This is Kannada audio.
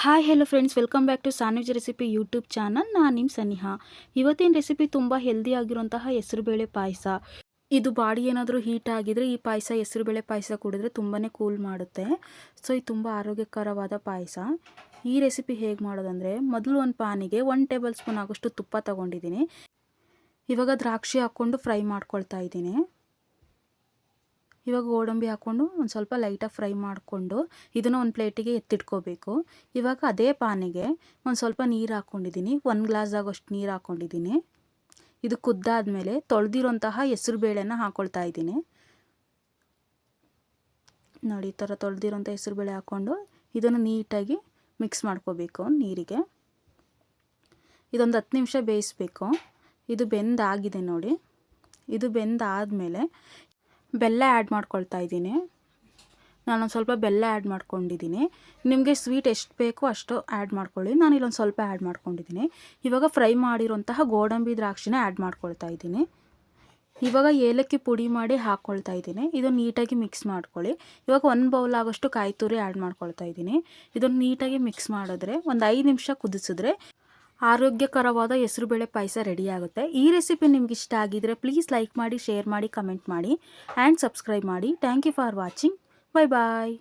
Hi hello friends, welcome back to Saanvi's recipe YouTube channel. ನಾನು ನಿಮ್ಮ ಸನಿಹಾ. ಇವತ್ತಿನ ರೆಸಿಪಿ ತುಂಬ ಹೆಲ್ದಿ ಆಗಿರುವಂತಹ ಹೆಸರುಬೇಳೆ ಪಾಯಸ. ಇದು ಬಾಡಿ ಏನಾದರೂ ಹೀಟ್ ಆಗಿದ್ರೆ ಈ ಪಾಯಸ, ಹೆಸರುಬೇಳೆ ಪಾಯಸ ಕುಡಿದ್ರೆ ತುಂಬಾ ಕೂಲ್ ಮಾಡುತ್ತೆ. ಸೊ ಇದು ತುಂಬ ಆರೋಗ್ಯಕರವಾದ ಪಾಯಸ. ಈ ರೆಸಿಪಿ ಹೇಗೆ ಮಾಡೋದಂದರೆ, ಮೊದಲು ಒಂದು ಪಾನಿಗೆ 1 ಟೇಬಲ್ ಸ್ಪೂನ್ ಆಗೋಷ್ಟು ತುಪ್ಪ ತೊಗೊಂಡಿದ್ದೀನಿ. ಇವಾಗ ದ್ರಾಕ್ಷಿ ಹಾಕ್ಕೊಂಡು ಫ್ರೈ ಮಾಡ್ಕೊಳ್ತಾ ಇದ್ದೀನಿ. ಇವಾಗ ಗೋಡಂಬಿ ಹಾಕ್ಕೊಂಡು ಒಂದು ಸ್ವಲ್ಪ ಲೈಟಾಗಿ ಫ್ರೈ ಮಾಡಿಕೊಂಡು ಇದನ್ನು ಒಂದು ಪ್ಲೇಟಿಗೆ ಎತ್ತಿಟ್ಕೋಬೇಕು. ಇವಾಗ ಅದೇ ಪಾನಿಗೆ ಒಂದು ಸ್ವಲ್ಪ ನೀರು ಹಾಕ್ಕೊಂಡಿದ್ದೀನಿ. 1 ಗ್ಲಾಸ್ ಆಗೋಷ್ಟು ನೀರು ಹಾಕ್ಕೊಂಡಿದ್ದೀನಿ. ಇದು ಕುದ್ದಾದಮೇಲೆ ತೊಳೆದಿರೋಂತಹ ಹೆಸರು ಬೇಳೆನ ಹಾಕ್ಕೊಳ್ತಾ ಇದ್ದೀನಿ. ನೋಡಿ, ಈ ಥರ ತೊಳೆದಿರೋಂಥ ಹೆಸರು ಬೇಳೆ ಹಾಕ್ಕೊಂಡು ಇದನ್ನು ನೀಟಾಗಿ ಮಿಕ್ಸ್ ಮಾಡ್ಕೋಬೇಕು ನೀರಿಗೆ. ಇದೊಂದು 10 ನಿಮಿಷ ಬೇಯಿಸಬೇಕು. ಇದು ಬೆಂದಾಗಿದೆ ನೋಡಿ. ಇದು ಬೆಂದಾದಮೇಲೆ ಬೆಲ್ಲ ಆ್ಯಡ್ ಮಾಡ್ಕೊಳ್ತಾ ಇದ್ದೀನಿ. ನಾನೊಂದು ಸ್ವಲ್ಪ ಬೆಲ್ಲ ಆ್ಯಡ್ ಮಾಡ್ಕೊಂಡಿದ್ದೀನಿ. ನಿಮಗೆ ಸ್ವೀಟ್ ಎಷ್ಟು ಬೇಕೋ ಅಷ್ಟು ಆ್ಯಡ್ ಮಾಡ್ಕೊಳ್ಳಿ. ನಾನು ಇಲ್ಲೊಂದು ಸ್ವಲ್ಪ ಆ್ಯಡ್ ಮಾಡ್ಕೊಂಡಿದ್ದೀನಿ. ಇವಾಗ ಫ್ರೈ ಮಾಡಿರೋಂತಹ ಗೋಡಂಬಿ ದ್ರಾಕ್ಷಿನ ಆ್ಯಡ್ ಮಾಡ್ಕೊಳ್ತಾ ಇದ್ದೀನಿ. ಇವಾಗ ಏಲಕ್ಕಿ ಪುಡಿ ಮಾಡಿ ಹಾಕ್ಕೊಳ್ತಾ ಇದ್ದೀನಿ. ಇದನ್ನು ನೀಟಾಗಿ ಮಿಕ್ಸ್ ಮಾಡ್ಕೊಳ್ಳಿ. ಇವಾಗ 1 ಬೌಲ್ ಆಗೋಷ್ಟು ಕಾಯಿ ತುರಿ ಆ್ಯಡ್ ಮಾಡ್ಕೊಳ್ತಾ ಇದ್ದೀನಿ. ಇದನ್ನು ನೀಟಾಗಿ ಮಿಕ್ಸ್ ಮಾಡಿದ್ರೆ ಒಂದು 5 ನಿಮಿಷ ಕುದಿಸಿದ್ರೆ ಆರೋಗ್ಯಕರವಾದ ಹೆಸರುಬೇಳೆ ಪಾಯಸ ರೆಡಿ ಆಗುತ್ತೆ. ಈ ರೆಸಿಪಿ ನಿಮ್ಗೆ ಇಷ್ಟ ಆಗಿದ್ರೆ ಪ್ಲೀಸ್ ಲೈಕ್ ಮಾಡಿ, ಶೇರ್ ಮಾಡಿ, ಕಮೆಂಟ್ ಮಾಡಿ ಆ್ಯಂಡ್ ಸಬ್ಸ್ಕ್ರೈಬ್ ಮಾಡಿ. Thank you for watching. Bye bye.